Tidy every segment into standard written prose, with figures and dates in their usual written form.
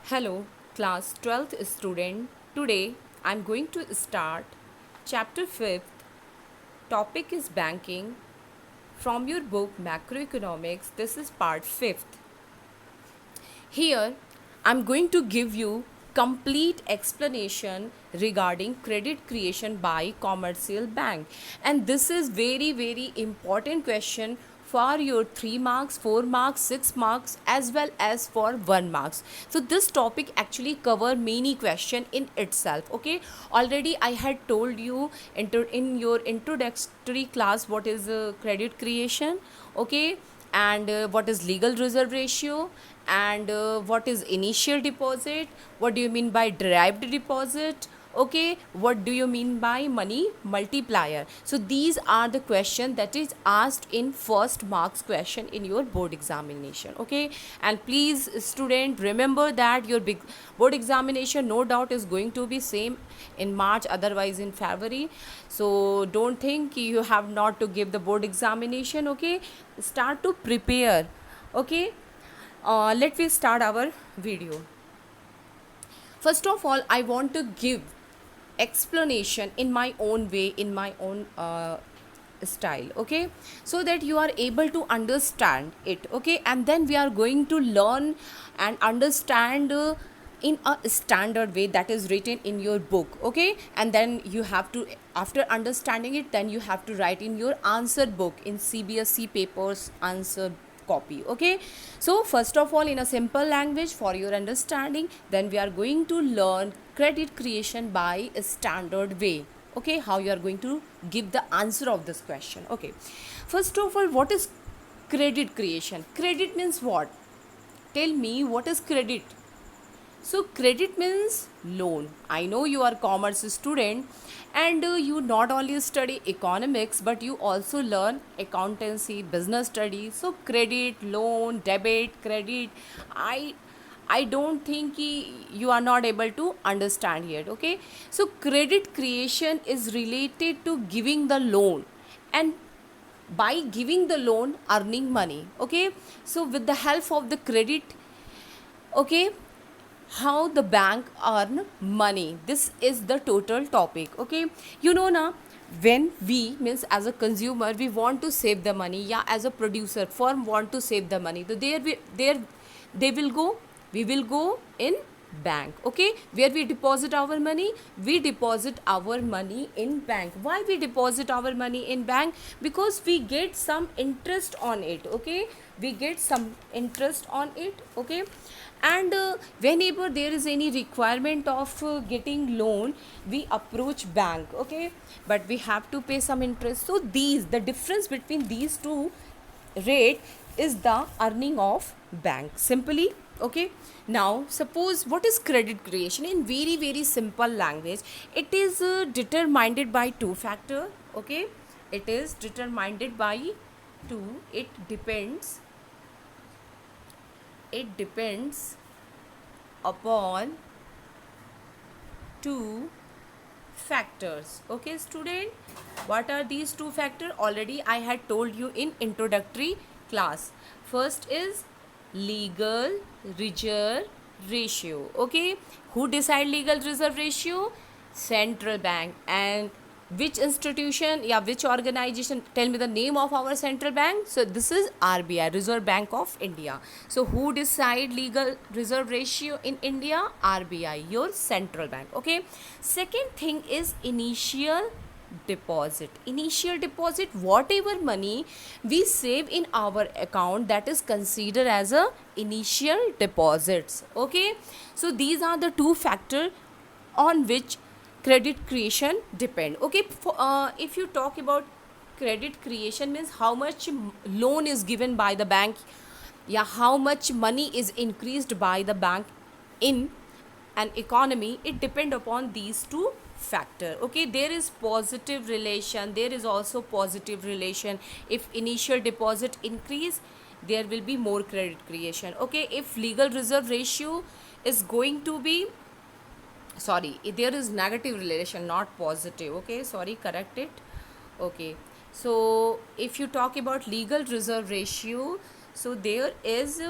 Hello, class 12th student. Today I'm going to start chapter 5th. Topic is banking. From your book Macroeconomics, this is part 5th. Here, I'm going to give you complete explanation regarding credit creation by commercial bank, and this is very important question for your 3 marks, 4 marks, 6 marks as well as for 1 marks. So this topic actually cover many question in itself. Okay, already I had told you in your introductory class what is credit creation. Okay, and what is legal reserve ratio, and what is initial deposit, what do you mean by derived deposit, okay, what do you mean by money multiplier. So these are the question that is asked in first marks question in your board examination. Okay, and please student remember that your big board examination no doubt is going to be same in March, otherwise in February. So don't think you have not to give the board examination. Okay, start to prepare. Okay, let me start our video. First of all, I want to give explanation in my own way, in my own style. Okay, so that you are able to understand it. Okay, and then we are going to learn and understand in a standard way that is written in your book. Okay, and then you have to, after understanding it, then you have to write in your answer book in CBSE papers answer copy. Okay, so first of all, in a simple language for your understanding, then we are going to learn credit creation by a standard way. Okay, how you are going to give the answer of this question. Okay, first of all, what is credit creation? Credit means what? Tell me, what is credit? So credit means loan. I know you are commerce student, and you not only study economics but you also learn accountancy, business studies. So credit, loan, debit, credit, I don't think you are not able to understand yet. Okay, so credit creation is related to giving the loan, and by giving the loan earning money. Okay, so with the help of the credit, okay, how the bank earn money, this is the total topic. Okay, you know now, when we means as a consumer we want to save the money, yeah, as a producer firm want to save the money, so there they will go, we will go in bank. Okay, where we deposit our money, we deposit our money in bank. Why we deposit our money in bank? Because we get some interest on it. Okay, we get some interest on it. Okay, and whenever there is any requirement of getting loan, we approach bank. Okay, but we have to pay some interest. So these, the difference between these two rate is the earning of bank simply. Okay, now suppose, what is credit creation in very simple language? It is determined by two factor. Okay, it is determined by two. It depends upon two factors. Okay student, what are these two factors? Already I had told you in introductory class. First is legal reserve ratio. Okay, who decide legal reserve ratio? Central bank. And which institution, yeah, which organization? Tell me the name of our central bank. So this is RBI, Reserve Bank of India. So who decide legal reserve ratio in India? RBI, your central bank. Okay, second thing is initial deposit. Initial deposit, whatever money we save in our account, that is considered as a initial deposits. Okay, so these are the two factor on which credit creation depend. Okay, if you talk about credit creation means how much loan is given by the bank, yeah, how much money is increased by the bank in an economy, it depend upon these two factor. Okay, there is positive relation, there is also positive relation. If initial deposit increase, there will be more credit creation. Okay, if legal reserve ratio is going to be, sorry, there is negative relation, not positive. Okay, sorry, correct it. Okay, so if you talk about legal reserve ratio, so there is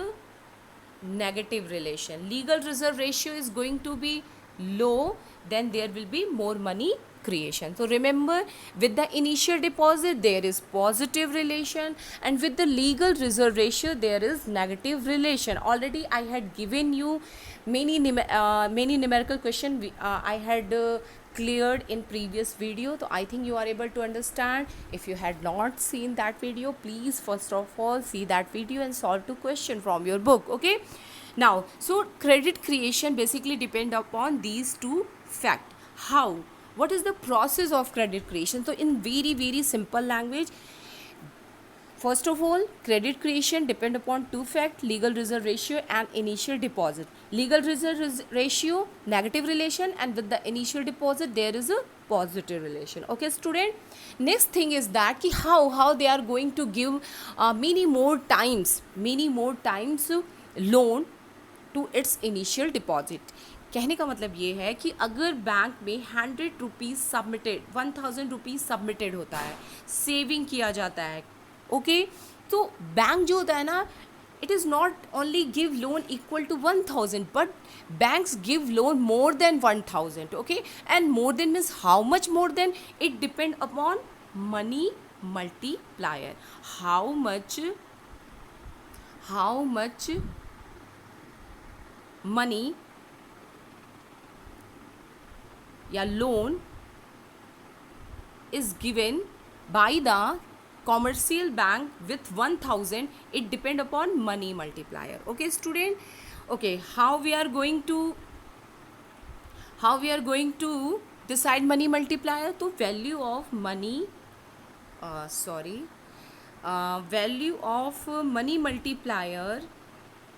negative relation. Legal reserve ratio is going to be low, then there will be more money creation. So remember, with the initial deposit there is positive relation, and with the legal reserve ratio there is negative relation. Already I had given you many numerical question I had cleared in previous video, so I think you are able to understand. If you had not seen that video, please first of all see that video and solve two question from your book. Okay, now so credit creation basically depend upon these two fact. How, what is the process of credit creation? So in very simple language, first of all, credit creation depend upon two facts: legal reserve ratio and initial deposit. Legal reserve ratio, negative relation, and with the initial deposit there is a positive relation. Okay, student. Next thing is that कि how they are going to give many more times loan to its initial deposit. कहने का मतलब ये है कि अगर bank में 100 rupees submitted 1000 rupees submitted होता है, सेविंग किया जाता है, ओके, तो बैंक जो होता है ना, it is not only give loan equal to 1000 but banks give loan more than 1000. Okay, and more than means how much more than? It depend upon money multiplier. How much money या loan is given by the commercial bank with 1000, it depend upon money multiplier. Okay, student. Okay, how we are going to decide money multiplier? तो value of money value of money multiplier,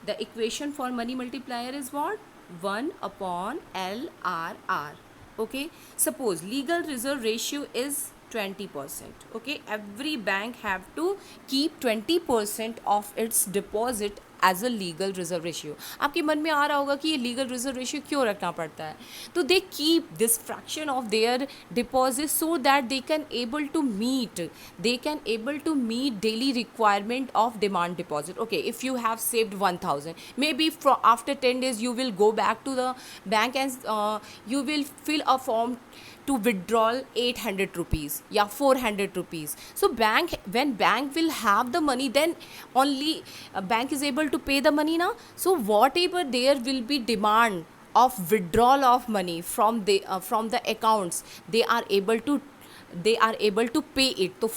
the equation for money multiplier is what? 1 upon LRR. Okay, suppose legal reserve ratio is 20%. Okay, every bank have to keep 20% of its deposit as a legal reserve ratio. आपके मन में आ रहा होगा कि ये legal reserve ratio क्यों रखना पड़ता है? तो they keep this fraction of their deposit so that they can able to meet daily requirement of demand deposit. Okay, if you have saved 1000, maybe after 10 days you will go back to the bank and you will fill a form to withdraw 800 rupees या 400 rupees. So when bank will have the money, then only bank is able to pay the money now. So whatever there will be demand of withdrawal of money from the accounts, they are able to pay it. So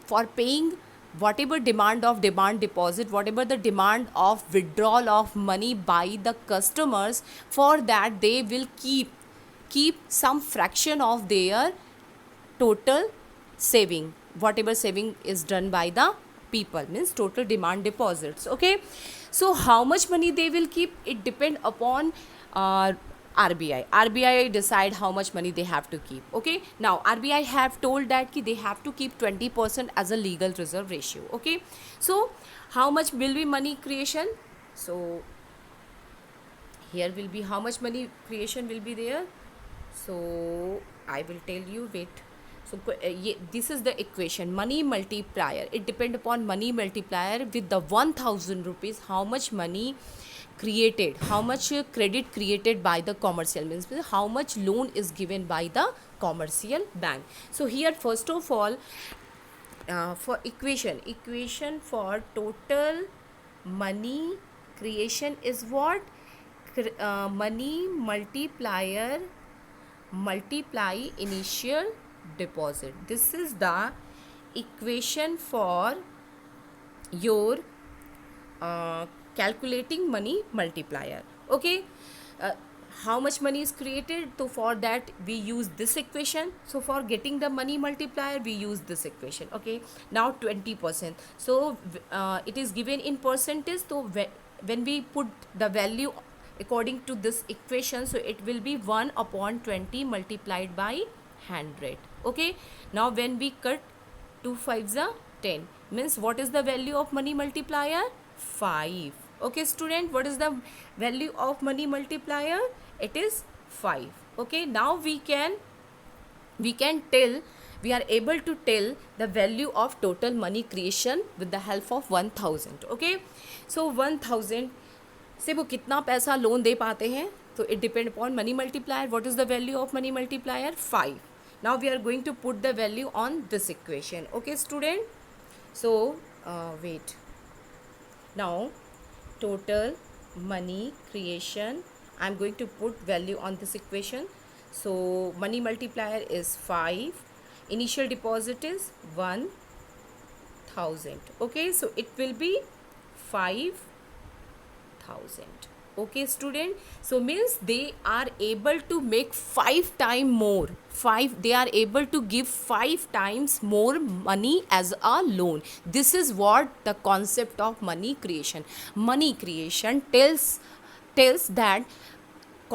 for paying whatever demand of demand deposit, whatever the demand of withdrawal of money by the customers, for that they will keep some fraction of their total saving, whatever saving is done by the people, means total demand deposits. Okay, so how much money they will keep, it depend upon RBI decide how much money they have to keep. Okay, now RBI have told that they have to keep 20% as a legal reserve ratio. Okay, so how much will be money creation? So here will be how much money creation will be there. So I will tell you, wait. So this is the equation, money multiplier. It depend upon money multiplier with the 1000 rupees, how much money created, how much credit created by the commercial, means how much loan is given by the commercial bank. So here first of all, for equation for total money creation is what? Money multiplier multiply initial deposit. This is the equation for your calculating money multiplier. Okay, how much money is created, so for that we use this equation. So for getting the money multiplier we use this equation. Okay, now 20%, so it is given in percentage. So when we put the value according to this equation, so it will be 1 upon 20 multiplied by 100. Okay, now when we cut 2 5s are 10, means what is the value of money multiplier? 5. Okay student, what is the value of money multiplier? It is 5. Okay, now we can tell we are able to tell the value of total money creation with the help of 1000. Okay, so 1000 से वो कितना पैसा loan दे पाते हैं, तो it depend upon money multiplier. What is the value of money multiplier? 5. Now we are going to put the value on this equation. Okay student, so wait, now total money creation, I'm going to put value on this equation. So money multiplier is 5, initial deposit is 1000. Okay, so it will be 5000. Okay student, so means they are able to make 5 times more, they are able to give 5 times more money as a loan. This is what the concept of money creation. Money creation tells that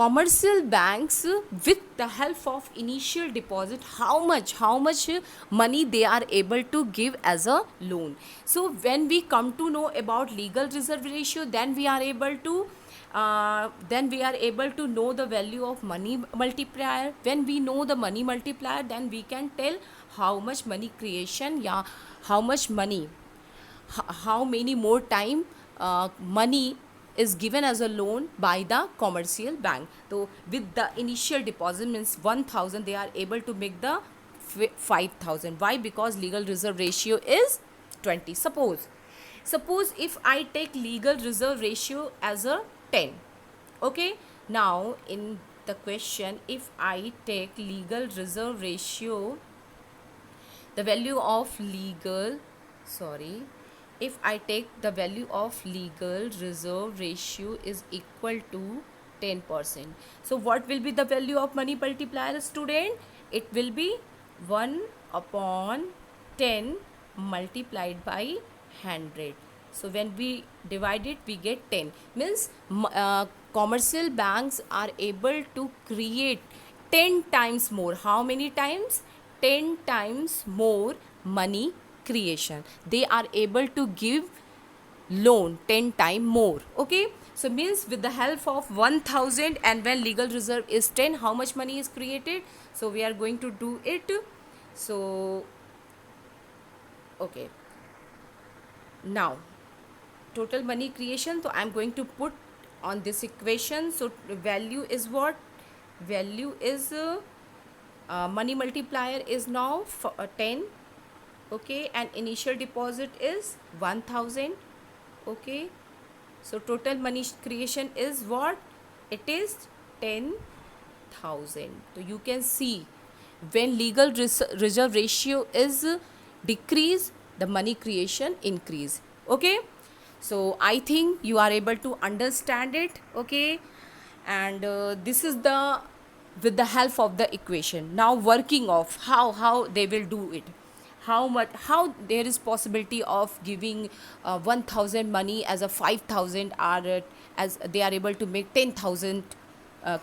commercial banks, with the help of initial deposit, how much money they are able to give as a loan. So when we come to know about legal reserve ratio, then we are able to know the value of money multiplier. When we know the money multiplier, then we can tell how much money creation, yeah, how much money, how many more time money is given as a loan by the commercial bank. So with the initial deposit means 1000, they are able to make the 5000. Why? Because legal reserve ratio is 20. Suppose if I take legal reserve ratio as a 10. Okay, now in the question, if I take legal reserve ratio, the value of if I take the value of legal reserve ratio is equal to 10%. So what will be the value of money multiplier, student? It will be 1 upon 10 multiplied by 100. So when we divide it, we get 10. Means commercial banks are able to create 10 times more. How many times? 10 times more money creation. They are able to give loan 10 times more. Okay, so means with the help of 1000, and when legal reserve is 10, how much money is created? So we are going to do it. So okay, now total money creation, so I am going to put on this equation. So value is what? Value is money multiplier is now 10. Okay, and initial deposit is 1000. Okay, so total money creation is what? It is 10,000. So you can see when legal reserve ratio is decrease, the money creation increase. Okay, so I think you are able to understand it. Okay, and this is the with the help of the equation. Now working of how they will do it. How there is possibility of giving 1000 money as a 5000, or as they are able to make 10,000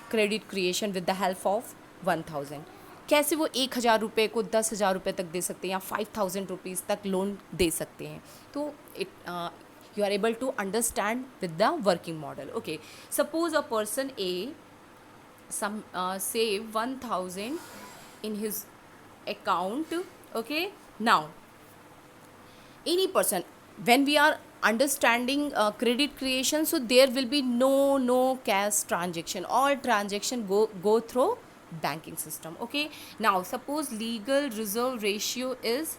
credit creation with the help of 1000. कैसे वो 1000 रुपये को 10,000 रुपये तक दे सकते हैं, या 5000 rupees तक लोन दे सकते हैं. तो it you are able to understand with the working model. Okay, suppose a person A save 1000 in his account. Okay, now any person, when we are understanding credit creation, so there will be no cash transaction. All transaction go through banking system. Okay, now suppose legal reserve ratio is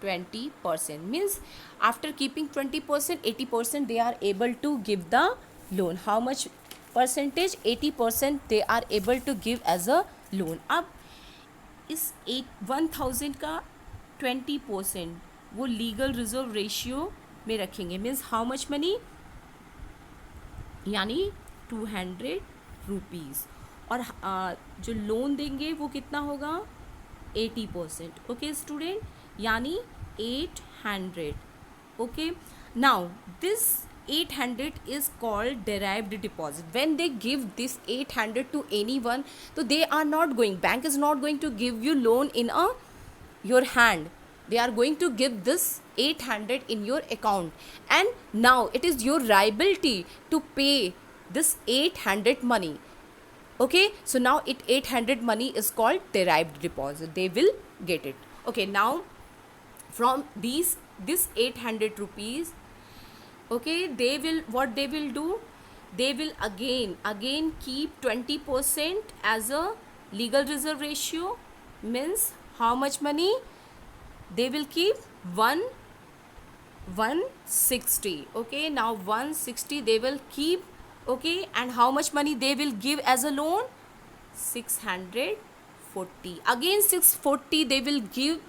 20%, means after keeping 20%, 80% they are able to give the loan. How much percentage? 80% they are able to give as a loan. अब इस 1000 का 20% वो legal reserve ratio में रखेंगे. Means how much money? यानी 200 rupees. और जो loan देंगे वो कितना होगा? 80%. ओके स्टूडेंट, यानी 800. Okay, now this 800 is called derived deposit. When they give this 800 to anyone, so they are not going, bank is not going to give you loan in your hand. They are going to give this 800 in your account, and now it is your liability to pay this 800 money. Okay, so now 800 money is called derived deposit. They will get it. Okay, now from this 800 rupees, okay, they will, what they will do, they will again keep 20% as a legal reserve ratio. Means how much money they will keep? 160. Okay, now 160 they will keep. Okay, and how much money they will give as a loan? 640. Again 640 they will give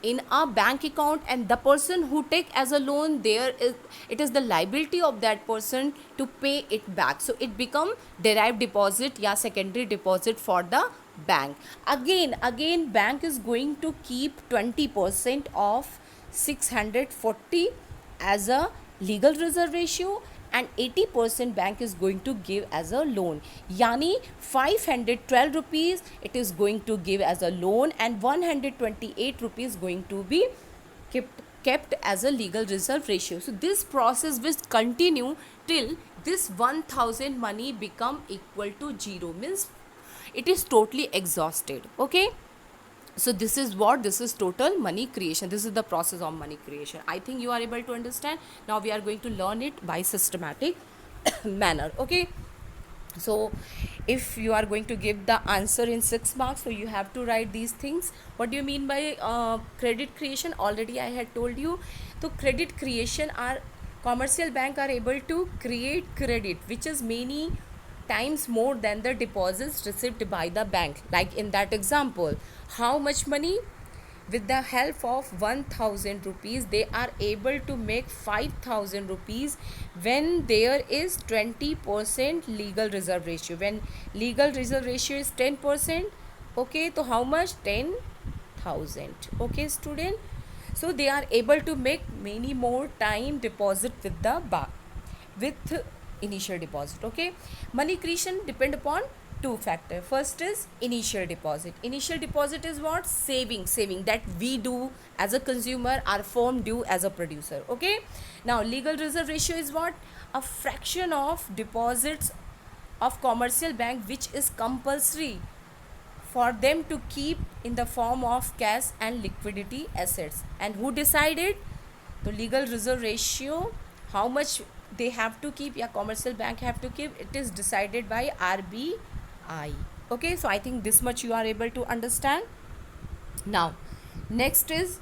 in a bank account, and the person who take as a loan, there is, it is the liability of that person to pay it back, so it become derived deposit या secondary deposit for the bank. Again bank is going to keep 20% of 640 as a legal reserve ratio, and 80% bank is going to give as a loan. Yani 512 rupees it is going to give as a loan, and 128 rupees going to be kept as a legal reserve ratio. So this process will continue till this 1000 money become equal to zero, means it is totally exhausted. Okay, so this is what, this is total money creation. This is the process of money creation. I think you are able to understand. Now we are going to learn it by systematic manner. Okay, so if you are going to give the answer in 6 marks, so you have to write these things. What do you mean by credit creation? Already I had told you. So credit creation are, commercial bank are able to create credit which is many times more than the deposits received by the bank. Like in that example, how much money? With the help of 1000 rupees they are able to make 5000 rupees when there is 20% legal reserve ratio. When legal reserve ratio is 10%, okay, so how much? 10,000. Okay student, so they are able to make many more time deposit with the with initial deposit. Okay, money creation depend upon two factor. First is initial deposit. Initial deposit is what? Saving that we do as a consumer, our firm do as a producer. Okay, now legal reserve ratio is what? A fraction of deposits of commercial bank which is compulsory for them to keep in the form of cash and liquidity assets. And who decided the legal reserve ratio? How much they have to keep, या commercial bank have to keep? It is decided by RBI. Okay, so I think this much you are able to understand. Now next is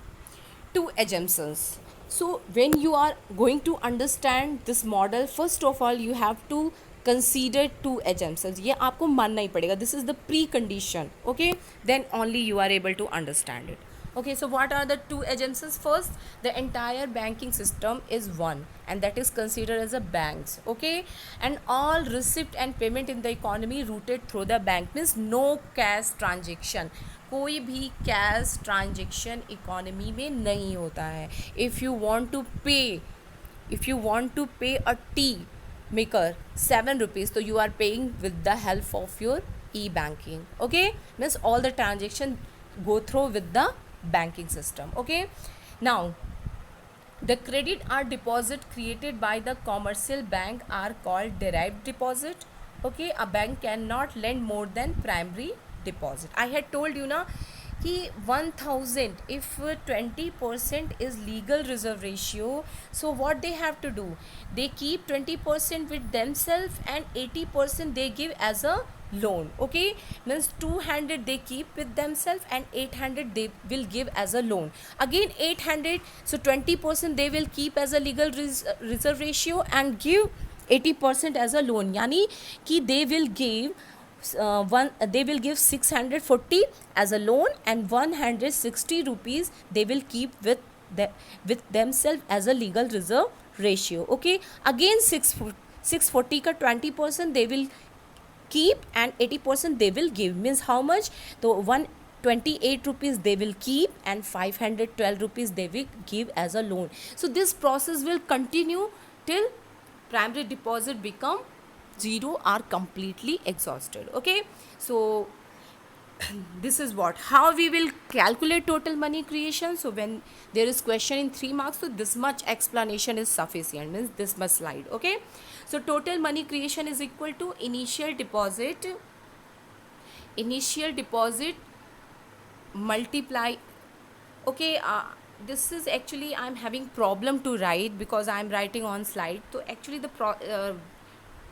two assumptions. So when you are going to understand this model, first of all you have to consider two assumptions. ये आपको मानना ही पड़ेगा. This is the precondition. Okay, then only you are able to understand it. Okay, so what are the two assumptions? First, the entire banking system is one, and that is considered as a banks. Okay, and all receipt and payment in the economy routed through the bank, means no cash transaction. कोई भी cash transaction economy में नहीं होता है. If you want to पे अ T maker 7 rupees, so you are paying with the help of your e-banking. Okay, means all the transaction go through with the banking system. Okay, now the credit or deposit created by the commercial bank are called derived deposit. Okay, a bank cannot lend more than primary deposit. I had told you na कि 1000, if 20% is legal reserve ratio, so what they have to do? They keep 20% with themselves and 80% they give as a loan. Okay, means 200 they keep with themselves and 800 they will give as a loan. Again 800, so 20% they will keep as a legal reserve ratio and give 80% as a loan. Yani कि they will give they will give 640 as a loan, and 160 rupees they will keep with themselves as a legal reserve ratio. Okay, again 640 ka 20% they will keep and 80% they will give, means how much? So 128 rupees they will keep and 512 rupees they will give as a loan. So this process will continue till primary deposit become zero or completely exhausted. Okay, so this is what, how we will calculate total money creation. So when there is question in 3 marks, so this much explanation is sufficient, means this much slide. Okay, so total money creation is equal to initial deposit multiply Okay, this is actually I'm having problem to write because I'm writing on slide. So actually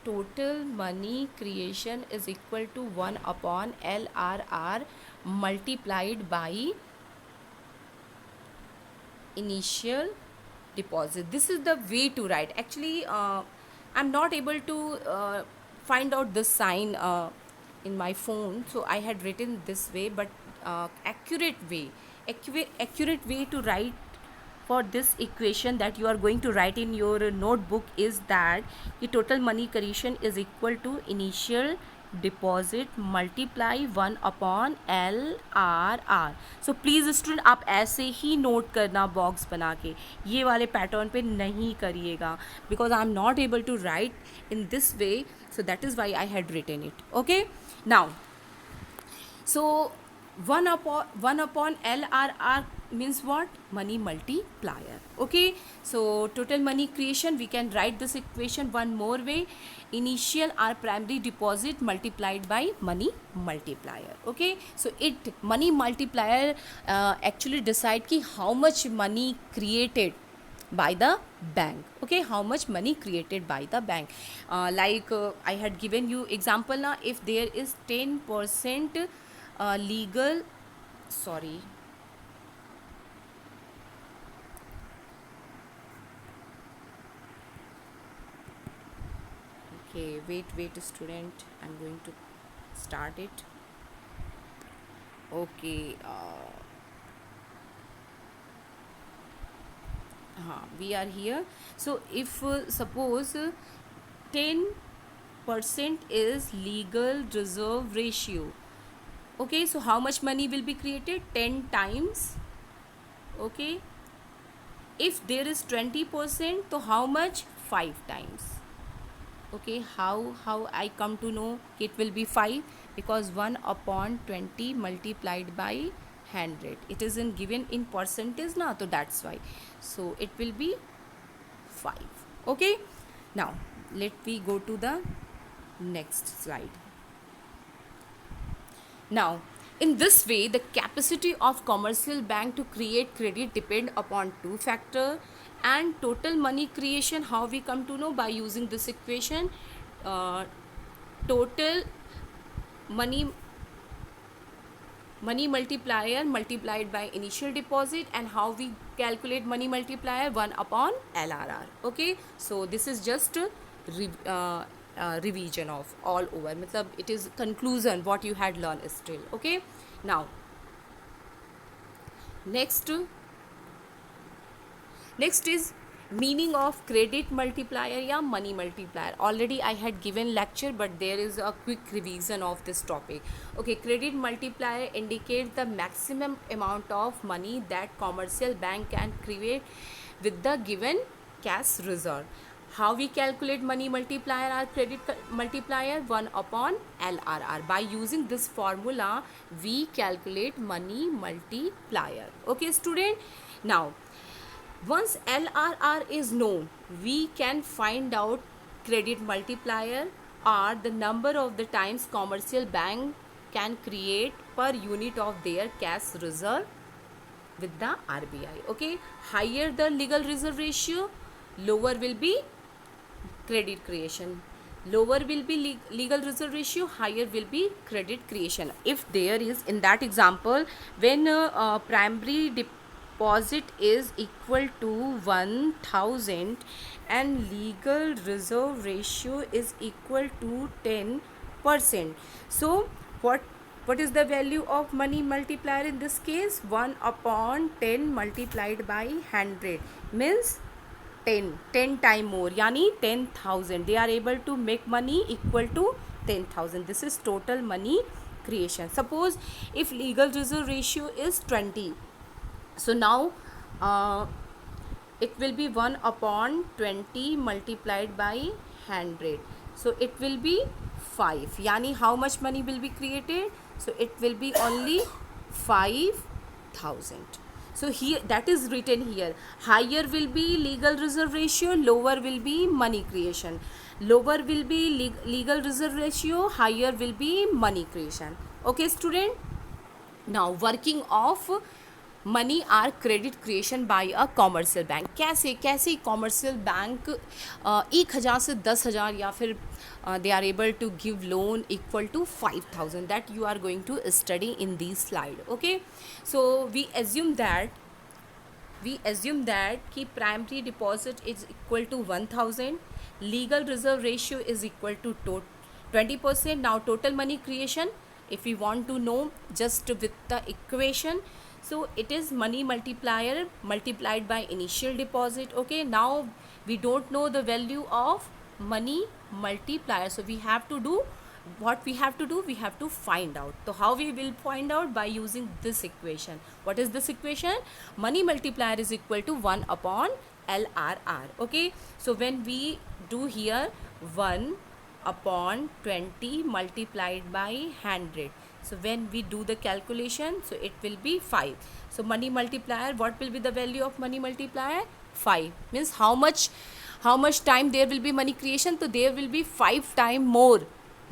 total money creation is equal to 1 upon LRR multiplied by initial deposit. This is the way to write. Actually, I'm not able to find out this sign in my phone, so I had written this way, but accurate way to write for this equation that you are going to write in your notebook is that the total money creation is equal to initial deposit multiply 1 upon LRR. So please student आप ऐसे ही note करना box बना के, ये वाले pattern पे नहीं करिएगा because I am not able to write in this way, so that is why I had written it. Okay, now so 1 upon LRR means what? Money multiplier. Okay, so total money creation, we can write this equation one more way: initial or primary deposit multiplied by money multiplier. Okay, so it money multiplier actually decide ki how much money created by the bank. Okay, how much money created by the bank. I had given you example now. If there is 10% legal, sorry, okay, wait student, I'm going to start it. Okay, we are here. So if suppose 10% is legal reserve ratio. Okay, so how much money will be created? 10 times. Okay, if there is 20%, so how much? 5 times. Okay, how I come to know it will be 5? Because 1 upon 20 multiplied by 100, it is in given in percentage now, so that's why, so it will be 5. Okay, now let me go to the next slide. Now, in this way, the capacity of commercial bank to create credit depend upon two factors, and total money creation, how we come to know? By using this equation, total money multiplier multiplied by initial deposit. And how we calculate money multiplier? 1 upon LRR. Okay, so this is just revision of all over, matlab it is conclusion what you had learned still. Okay, now next is meaning of credit multiplier या money multiplier. Already I had given lecture, but there is a quick revision of this topic. Okay, credit multiplier indicates the maximum amount of money that commercial bank can create with the given cash reserve. How we calculate money multiplier or credit multiplier? 1 upon LRR. By using this formula, we calculate money multiplier. Okay, student. Now, once LRR is known, we can find out credit multiplier, or the number of the times commercial bank can create per unit of their cash reserve with the RBI. Okay, higher the legal reserve ratio, lower will be credit creation. Lower will be legal reserve ratio, higher will be credit creation. If there is, in that example, when primary deposit is equal to 1000 and legal reserve ratio is equal to 10%, so what is the value of money multiplier in this case? 1 upon 10 multiplied by 100 means 10 time more, yani 10,000. They are able to make money equal to 10,000. This is total money creation. Suppose if legal reserve ratio is 20, so now it will be 1 upon 20 multiplied by 100, so it will be 5. Yani how much money will be created? So it will be only 5,000. So here, that is written here, higher will be legal reserve ratio, lower will be money creation. Lower will be legal reserve ratio, higher will be money creation. Okay, student. Now, working of money or credit creation by a commercial bank. कैसे कैसे commercial bank 1,000 से 10,000 या फिर they are able to give loan equal to 5,000 that you are going to study in this slide. Okay, so we assume that ki primary deposit is equal to 1000, legal reserve ratio is equal to 20%. Now total money creation, if we want to know just with the equation, so it is money multiplier multiplied by initial deposit. Okay, now we don't know the value of money multiplier, so we have to do what we have to do, we have to find out. So how we will find out? By using this equation. What is this equation? Money multiplier is equal to 1 upon LRR. Okay, so when we do here 1 upon 20 multiplied by 100, so when we do the calculation, so it will be 5. So money multiplier, what will be the value of money multiplier? 5 means how much time there will be money creation? So there will be 5 times more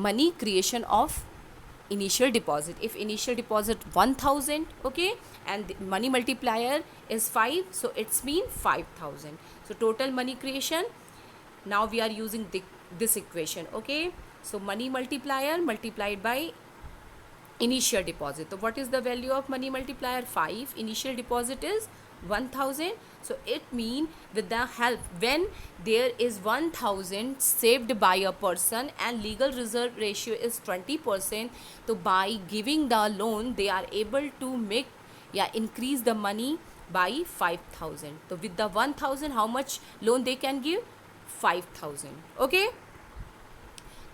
money creation of initial deposit. If initial deposit 1000, okay, and the money multiplier is 5, so it's mean 5,000. So total money creation, now we are using this equation. Okay, so money multiplier multiplied by initial deposit. So what is the value of money multiplier? 5. Initial deposit is 1000. So it mean with the help, when there is 1000 saved by a person and legal reserve ratio is 20%, so by giving the loan they are able to make, increase the money by 5,000. So with the 1000, how much loan they can give? 5,000. Okay,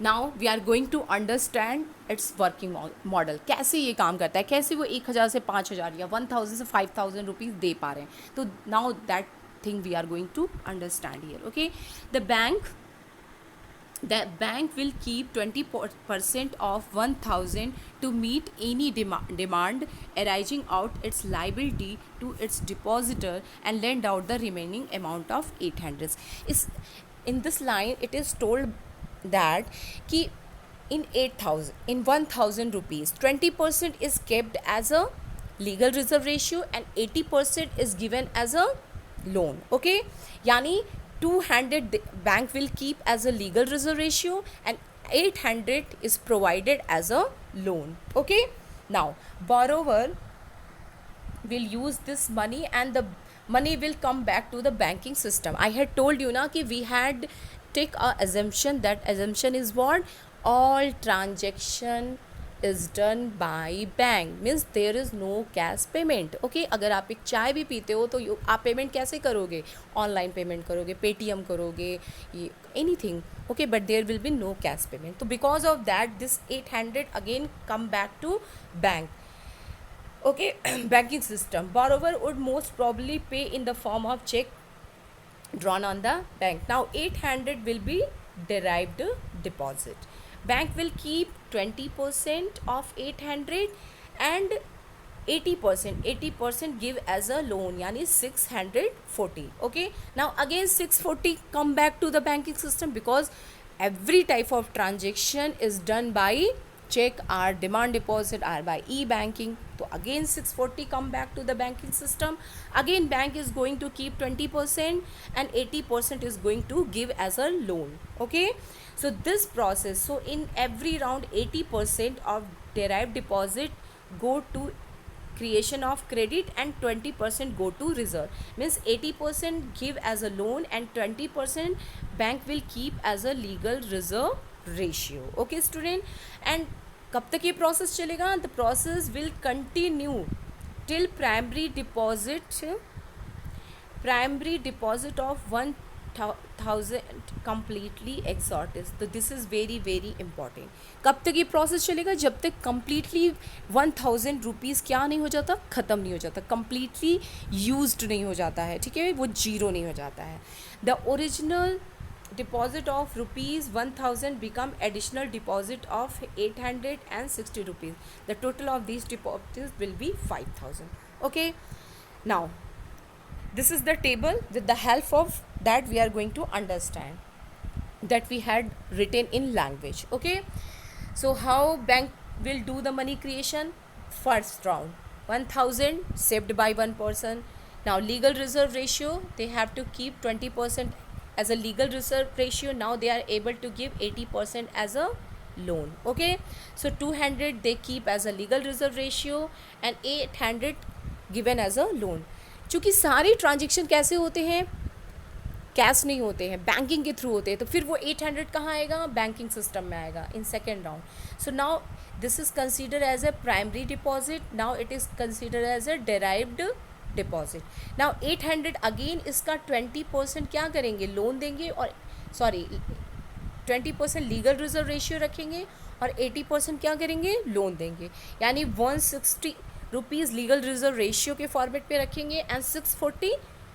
now we are going to understand its working model, कैसे ये काम करता है, कैसे वो 1,000 से 5,000 या 1,000 से 5,000 रुपीज़ दे पा रहे हैं. तो now that thing we are going to understand here. Okay, the bank will keep 20% of 1,000 to meet any demand arising out its liability to its depositor and lend out the remaining amount of 800. In this line it is told that ki in 1,000 rupees 20% is kept as a legal reserve ratio and 80% is given as a loan. Okay, yani 200 bank will keep as a legal reserve ratio and 800 is provided as a loan. Okay, now borrower will use this money and the money will come back to the banking system. I had told you na ki we had take a assumption, that assumption is what? All transaction is done by bank, means there is no cash payment. Okay, अगर आप एक चाय भी पीते हो तो आप payment कैसे करोगे? ऑनलाइन पेमेंट करोगे, पेटीएम करोगे, anything. Okay, but there will be no cash payment. तो because of that this 800 again come back to bank. Okay, banking system. Borrower would most probably pay in the form of check drawn on the bank. Now 800 will be derived deposit. Bank will keep 20% of 800 and 80% give as a loan, yani 640. Okay, now again 640 come back to the banking system because every type of transaction is done by check or demand deposit or by e-banking. So again 640 come back to the banking system. Again bank is going to keep 20% and 80% is going to give as a loan. Okay, so this process, so in every round 80% of derived deposit go to creation of credit and 20% go to reserve, means 80% give as a loan and 20% bank will keep as a legal reserve ratio. Okay student, and कब तक ये process चलेगा? The process will continue till primary deposit of 1,000 completely exhausted. तो this is very very important. कब तक ये process चलेगा? जब तक कम्प्लीटली 1,000 रुपीज़ क्या नहीं हो जाता, ख़त्म नहीं हो जाता, कम्प्लीटली यूज्ड नहीं हो जाता है. ठीक है, वो जीरो नहीं हो जाता है. The original deposit of rupees 1,000 become additional deposit of 860 rupees. The total of these deposits will be 5,000. Okay, now this is the table. With the help of that we are going to understand that we had written in language. Okay, so how bank will do the money creation? First round 1000 saved by one person. Now legal reserve ratio, they have to keep 20% as a legal reserve ratio. Now they are able to give 80% as a loan. Okay, so 200 they keep as a legal reserve ratio and 800 given as a loan. चूँकि सारे transaction कैसे होते हैं, cash नहीं होते हैं, banking के through होते हैं, तो फिर वो 800 कहाँ आएगा, बैंकिंग सिस्टम में आएगा in second round. So now this is consider as a primary deposit, now it is consider as a derived deposit. Now 800 again इसका 20% क्या करेंगे, लोन देंगे, और सॉरी 20% लीगल रिजर्व रेशियो रखेंगे और 80% क्या करेंगे, लोन देंगे. यानी 160 रुपीज़ लीगल रिजर्व रेशियो के फॉर्मेट पे रखेंगे एंड 640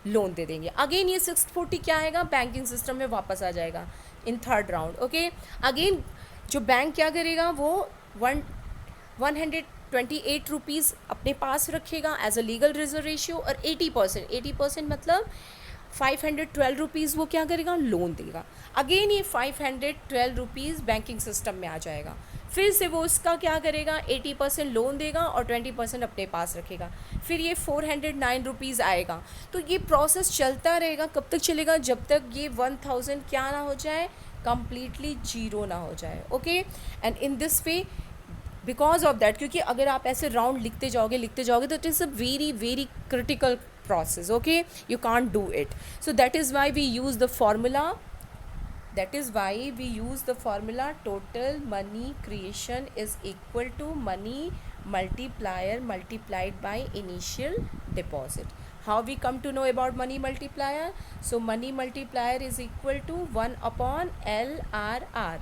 लोन दे देंगे. अगेन ये 640 क्या आएगा, बैंकिंग सिस्टम में वापस आ जाएगा in third round. Okay, again जो बैंक क्या करेगा, वो 128 रुपीज़ अपने पास रखेगा as a legal reserve ratio और 80% मतलब 512 रुपीज़ वो क्या करेगा, लोन देगा. अगेन ये 512 रुपीज़ बैंकिंग सिस्टम में आ जाएगा. फिर से वो उसका क्या करेगा, 80% लोन देगा और 20% अपने पास रखेगा. फिर ये 409 रुपीज़ आएगा. तो ये प्रोसेस चलता रहेगा. कब तक चलेगा, जब तक ये 1000 क्या ना हो जाए, कम्प्लीटली जीरो ना हो जाए. Okay, and in this way, because of that, क्योंकि अगर आप ऐसे राउंड लिखते जाओगे तो it is a very very critical process. Okay, you can't do it. So that is why we use the formula, total money creation is equal to money multiplier multiplied by initial deposit. How we come to know about money multiplier? So money multiplier is equal to 1 upon LRR.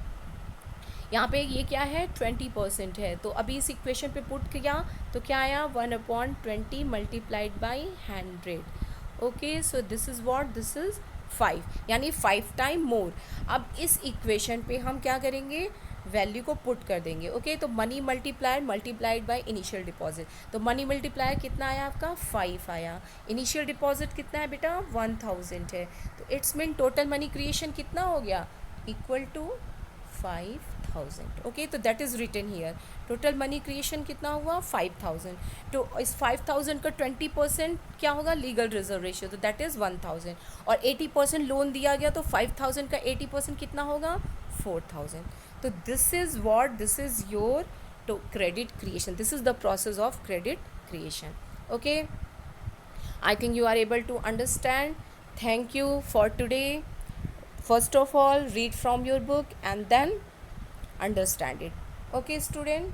यहाँ पे ये क्या है, 20% है. तो अभी इस equation पे पुट किया तो क्या आया, 1/20 multiplied by 100. Okay, so this is what, this is 5, यानी 5 टाइम मोर. अब इस इक्वेशन पे हम क्या करेंगे, वैल्यू को पुट कर देंगे. ओके, तो money multiplier multiplied by initial deposit. तो मनी मल्टीप्लायर कितना आया आपका, 5 आया. इनिशियल डिपॉजिट कितना है बेटा, 1000 है. तो it's mean total money creation कितना हो गया, इक्वल टू 5000. ओके, तो that is written here. Total money creation कितना हुआ, 5000. तो इस 5000 का 20% क्या होगा, लीगल रिजर्व रेशियो, तो दैट इज़ 1000. और 80% लोन दिया गया, तो 5000 का 80% कितना होगा, 4000. तो this is what, this is your credit creation. This is the process of credit creation. Okay, I think you are able to understand. Thank you for today. First of all, read from your book and then understand it. Okay, student?